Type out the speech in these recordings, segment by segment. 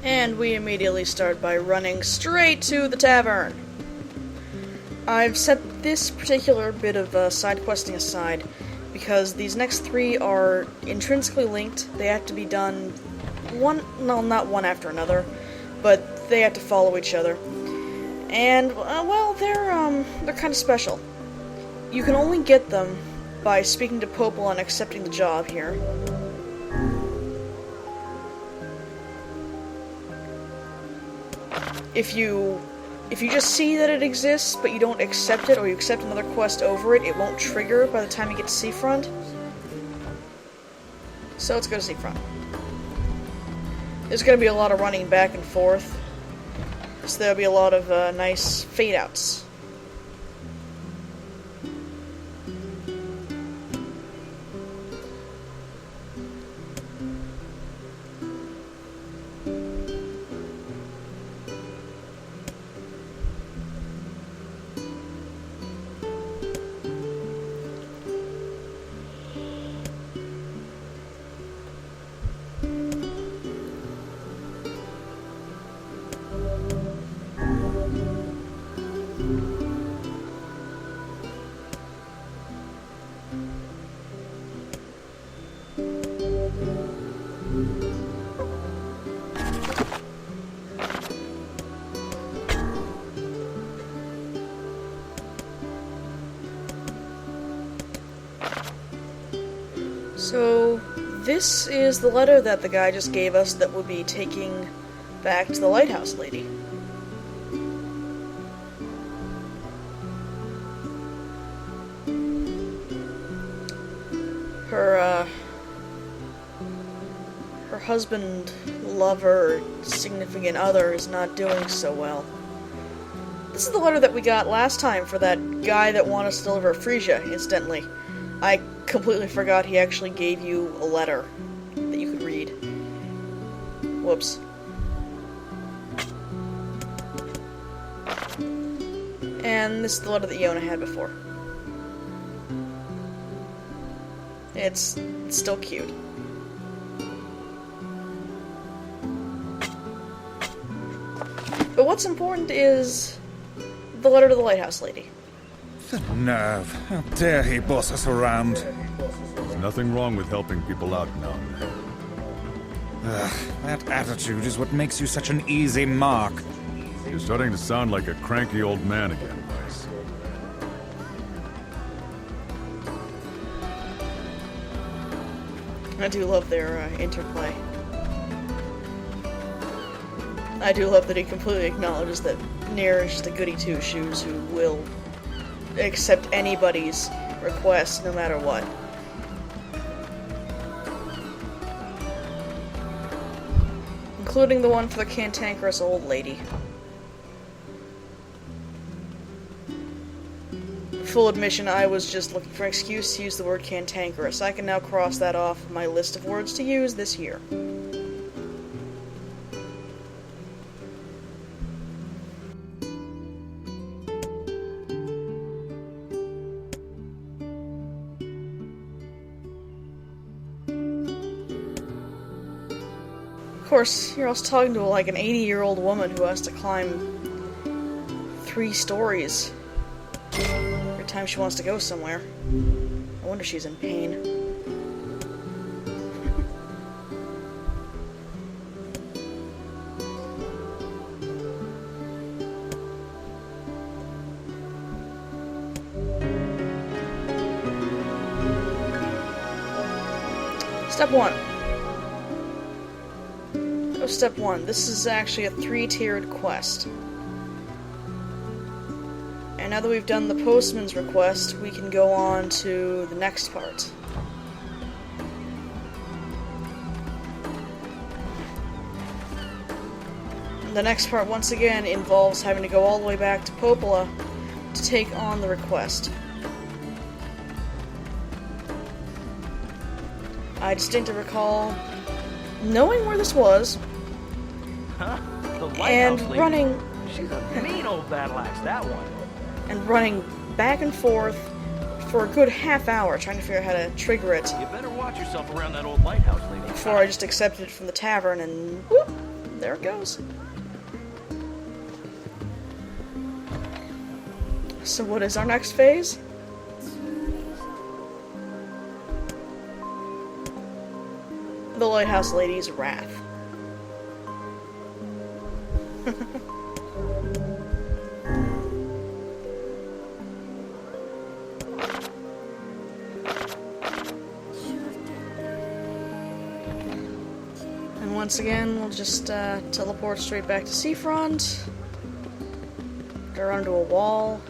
And we immediately start by running straight to the tavern. I've set this particular bit of side questing aside because these next three are intrinsically linked. They have to be done not one after another, but they have to follow each other. And well, they're kind of special. You can only get them by speaking to Popel and accepting the job here. If you just see that it exists, but you don't accept it, or you accept another quest over it, it won't trigger by the time you get to Seafront. So let's go to Seafront. There's going to be a lot of running back and forth, so there'll be a lot of nice fade-outs. So, this is the letter that the guy just gave us that we'll be taking back to the Lighthouse lady. Her husband, lover, significant other is not doing so well. This is the letter that we got last time for that guy that wanted us to deliver Frisia, incidentally. I completely forgot he actually gave you a letter that you could read. Whoops. And this is the letter that Yona had before. It's still cute. But what's important is the letter to the Lighthouse lady. The nerve. How dare he boss us around? There's nothing wrong with helping people out now. That attitude is what makes you such an easy mark. You're starting to sound like a cranky old man again, Vice. I do love their interplay. I do love that he completely acknowledges that Nier is just a goody two-shoes who will accept anybody's request, no matter what. Including the one for the cantankerous old lady. Full admission, I was just looking for an excuse to use the word cantankerous. I can now cross that off my list of words to use this year. Of course, you're also talking to like an 80-year-old woman who has to climb 3 stories every time she wants to go somewhere. I wonder if she's in pain. Step 1. Step 1. This is actually a 3-tiered quest. And now that we've done the postman's request, we can go on to the next part. The next part, once again, involves having to go all the way back to Popola to take on the request. I distinctly recall knowing where this was, The Lighthouse and lady. running She's a mean old battle axe, that one. and running back and forth for a good half hour trying to figure out how to trigger it You better watch yourself around that old lighthouse lady. before I just accepted it from the tavern and whoop, there it goes. So what is our next phase? The Lighthouse Lady's Wrath. And once again, we'll just teleport straight back to Seafront. Go around to a wall.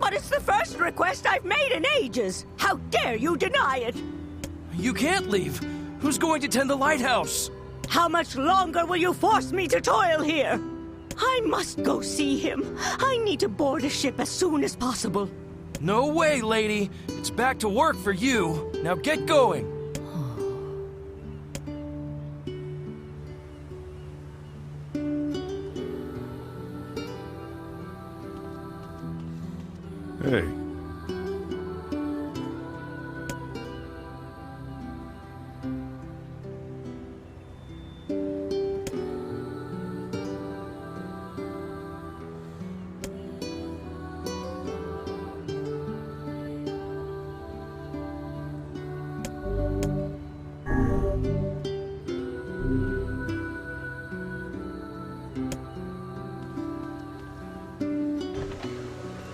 But it's the first request I've made in ages! How dare you deny it! You can't leave. Who's going to tend the lighthouse? How much longer will you force me to toil here? I must go see him. I need to board a ship as soon as possible. No way, lady. It's back to work for you. Now get going. Hey.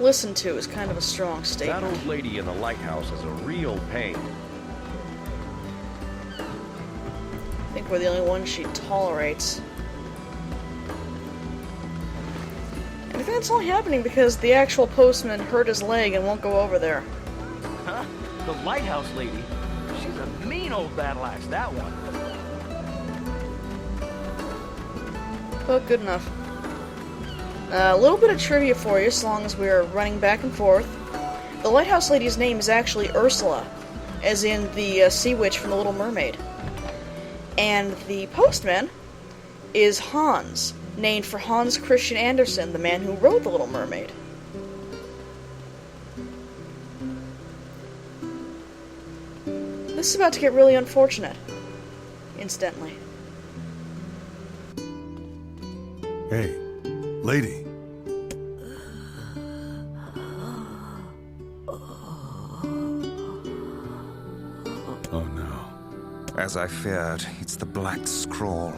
Listen to is kind of a strong That statement. old lady in the lighthouse is a real pain. I think we're the only ones she tolerates. And I think it's only happening because the actual postman hurt his leg and won't go over there. Huh? The Lighthouse Lady? She's a mean old battle axe, that one. But good enough. A little bit of trivia for you, as long as we're running back and forth. The Lighthouse Lady's name is actually Ursula, as in the sea witch from The Little Mermaid. And the postman is Hans, named for Hans Christian Andersen, the man who wrote The Little Mermaid. This is about to get really unfortunate. Incidentally. Hey, lady. Oh no. As I feared, it's the Black Scroll,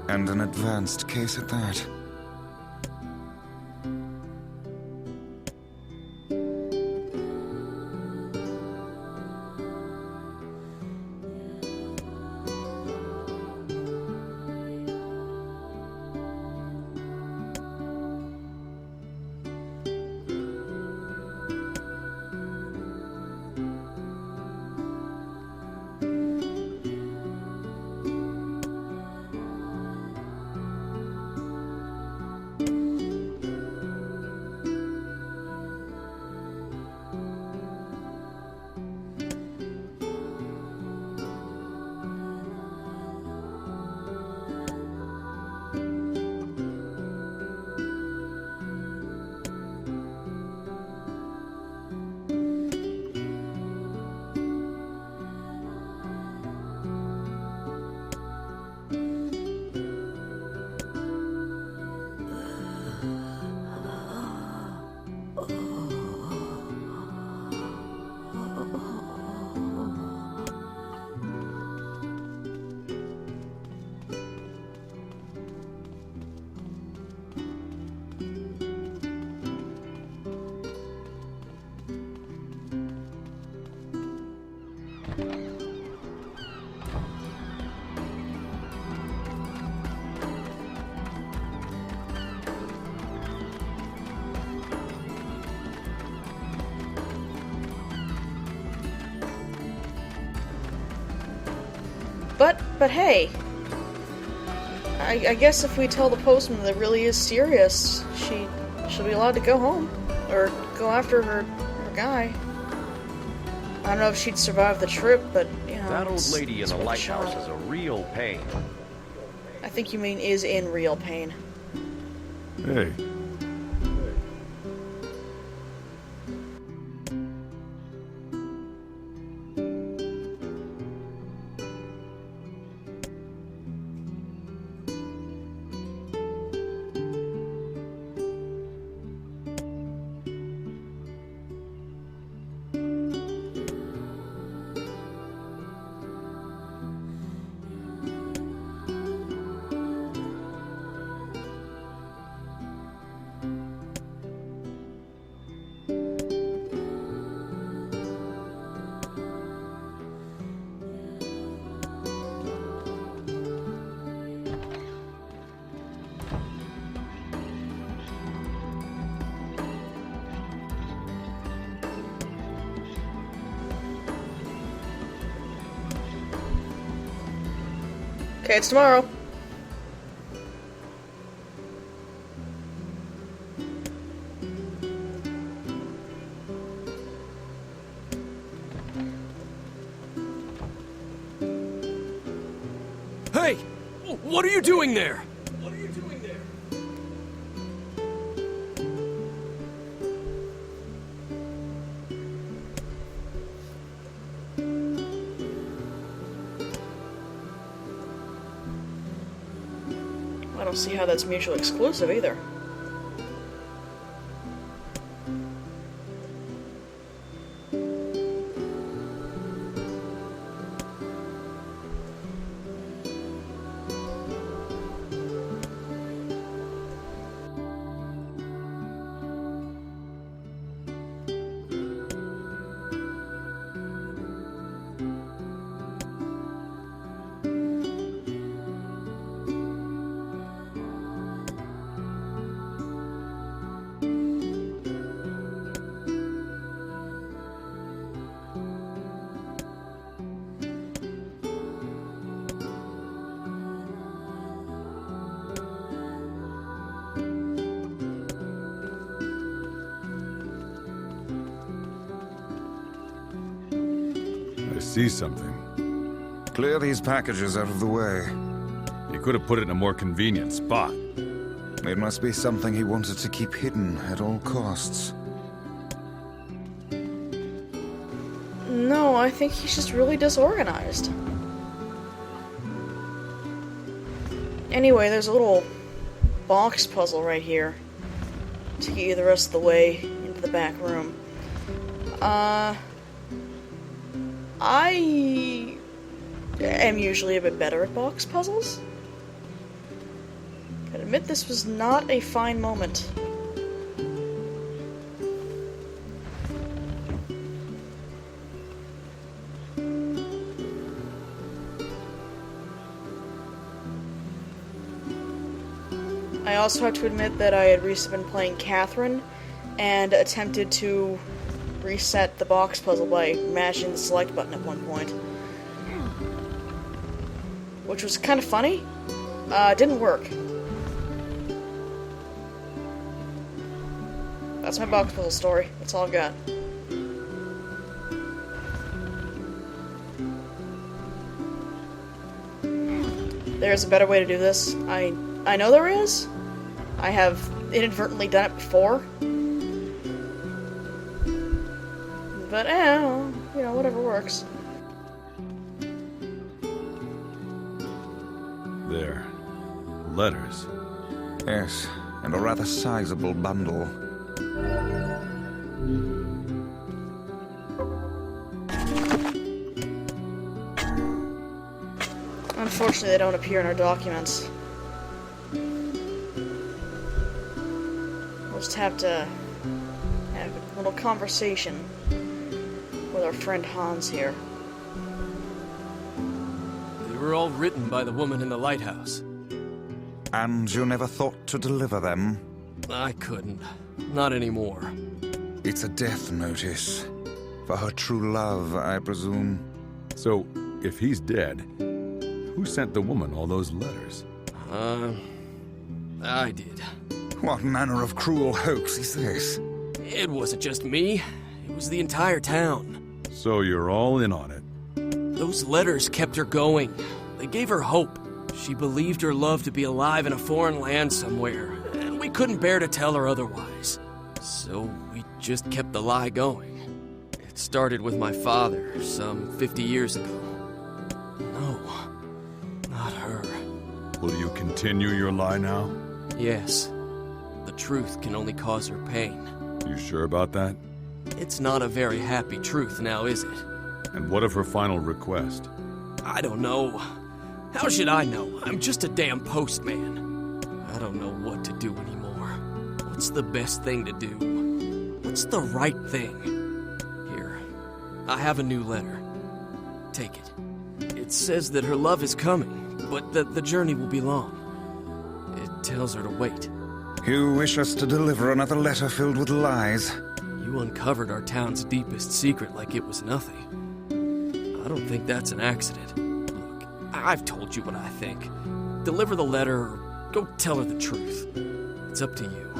and an advanced case at that. But hey, I guess if we tell the postman that it really is serious, she'll be allowed to go home. Or go after her guy. I don't know if she'd survive the trip, but, you know... That old lady in it's the worth a lighthouse shot. is a real pain. I think you mean is in real pain. Hey. Okay, it's tomorrow. Hey! What are you doing there? I don't see how that's mutually exclusive either. I see something. Clear these packages out of the way. You could have put it in a more convenient spot. It must be something he wanted to keep hidden at all costs. No, I think he's just really disorganized. Anyway, there's a little box puzzle right here to get you the rest of the way into the back room. I am usually a bit better at box puzzles. I admit this was not a fine moment. I also have to admit that I had recently been playing Catherine and attempted to reset the box puzzle by mashing the select button at one point. Which was kind of funny. Didn't work. That's my box puzzle story. That's all I've got. There's a better way to do this. I know there is. I have inadvertently done it before. But, you know, whatever works. There. Letters. Yes, and a rather sizable bundle. Unfortunately, they don't appear in our documents. We'll just have to have a little conversation with our friend Hans here. They were all written by the woman in the lighthouse. And you never thought to deliver them? I couldn't. Not anymore. It's a death notice. For her true love, I presume. So, if he's dead, who sent the woman all those letters? I did. What manner of cruel hoax is this? It wasn't just me. It was the entire town. So you're all in on it. Those letters kept her going. They gave her hope. She believed her love to be alive in a foreign land somewhere, and we couldn't bear to tell her otherwise. So we just kept the lie going. It started with my father, some 50 years ago. No, not her. Will you continue your lie now? Yes. The truth can only cause her pain. You sure about that? It's not a very happy truth now, is it? And what of her final request? I don't know. How should I know? I'm just a damn postman. I don't know what to do anymore. What's the best thing to do? What's the right thing? Here, I have a new letter. Take it. It says that her love is coming, but that the journey will be long. It tells her to wait. You wish us to deliver another letter filled with lies? You uncovered our town's deepest secret like it was nothing. I don't think that's an accident. Look, I've told you what I think. Deliver the letter or go tell her the truth. It's up to you.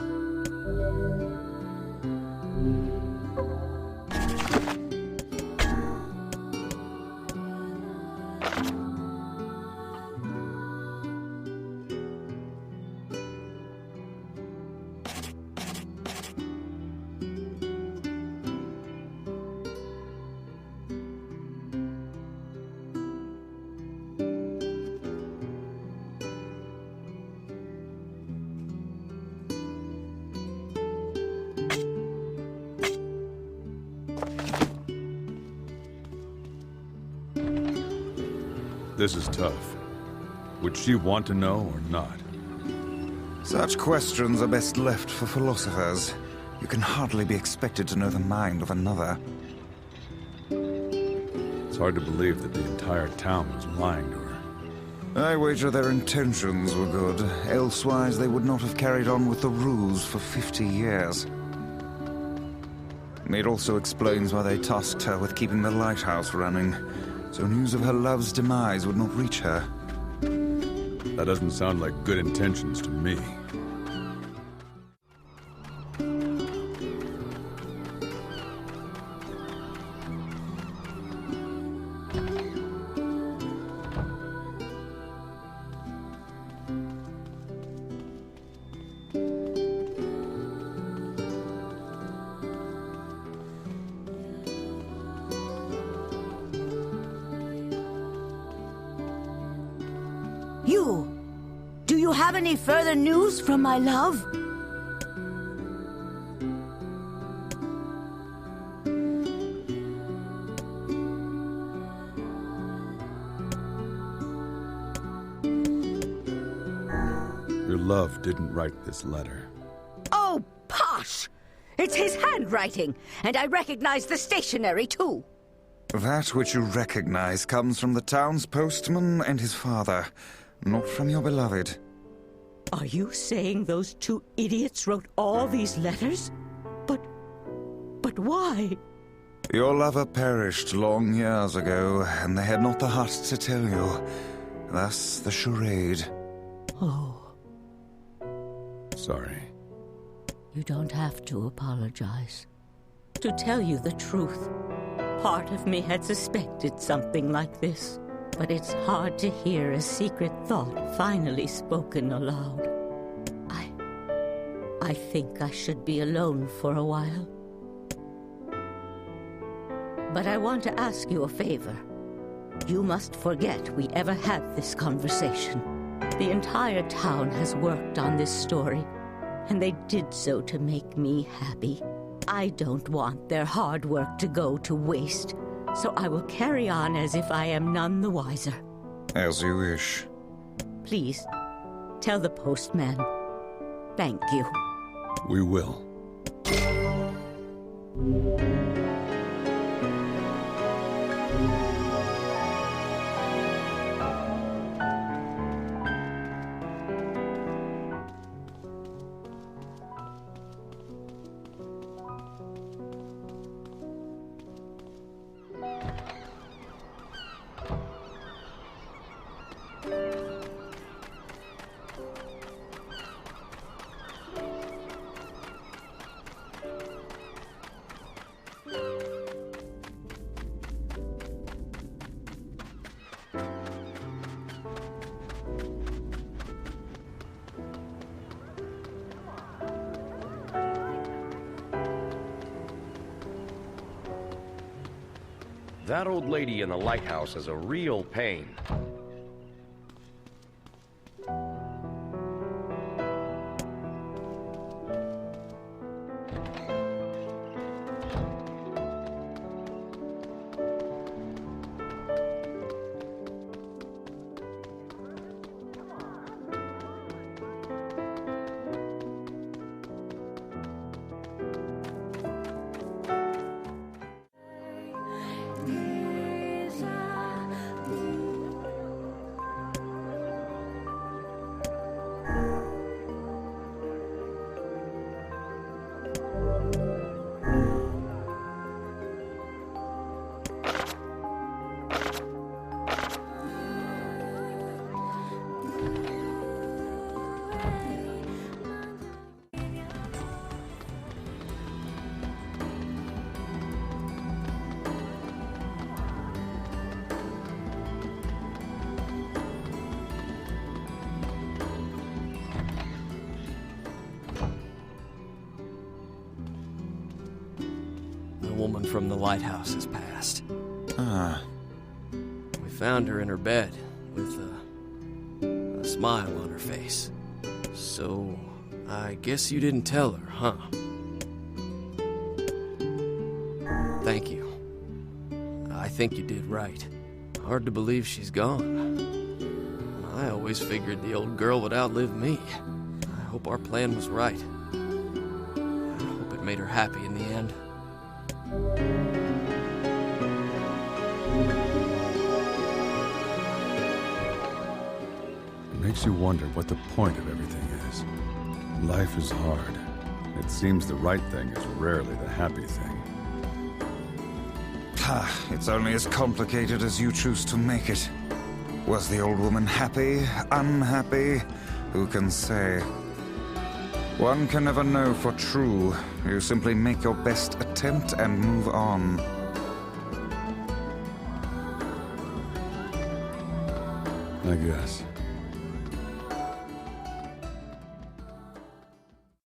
This is tough. Would she want to know or not? Such questions are best left for philosophers. You can hardly be expected to know the mind of another. It's hard to believe that the entire town was lying to her. I wager their intentions were good. Elsewise, they would not have carried on with the ruse for 50 years. It also explains why they tasked her with keeping the lighthouse running, so news of her love's demise would not reach her. That doesn't sound like good intentions to me. Do you have any further news from my love? Your love didn't write this letter. Oh, posh! It's his handwriting, and I recognize the stationery, too. That which you recognize comes from the town's postman and his father, not from your beloved. Are you saying those two idiots wrote all these letters? But why? Your lover perished long years ago, and they had not the heart to tell you. Thus the charade. Oh. Sorry. You don't have to apologize. To tell you the truth, part of me had suspected something like this. But it's hard to hear a secret thought finally spoken aloud. I think I should be alone for a while. But I want to ask you a favor. You must forget we ever had this conversation. The entire town has worked on this story, and they did so to make me happy. I don't want their hard work to go to waste. So I will carry on as if I am none the wiser. As you wish. Please, tell the postman. Thank you. We will. That old lady in the lighthouse is a real pain. woman from the Lighthouse has passed. Ah. We found her in her bed with a smile on her face. So, I guess you didn't tell her, huh? Thank you. I think you did right. Hard to believe she's gone. I always figured the old girl would outlive me. I hope our plan was right. I hope it made her happy in the end. It makes you wonder what the point of everything is. Life is hard. It seems the right thing is rarely the happy thing. It's only as complicated as you choose to make it. Was the old woman happy? Unhappy? Who can say? One can never know for true. You simply make your best attempt and move on. I guess.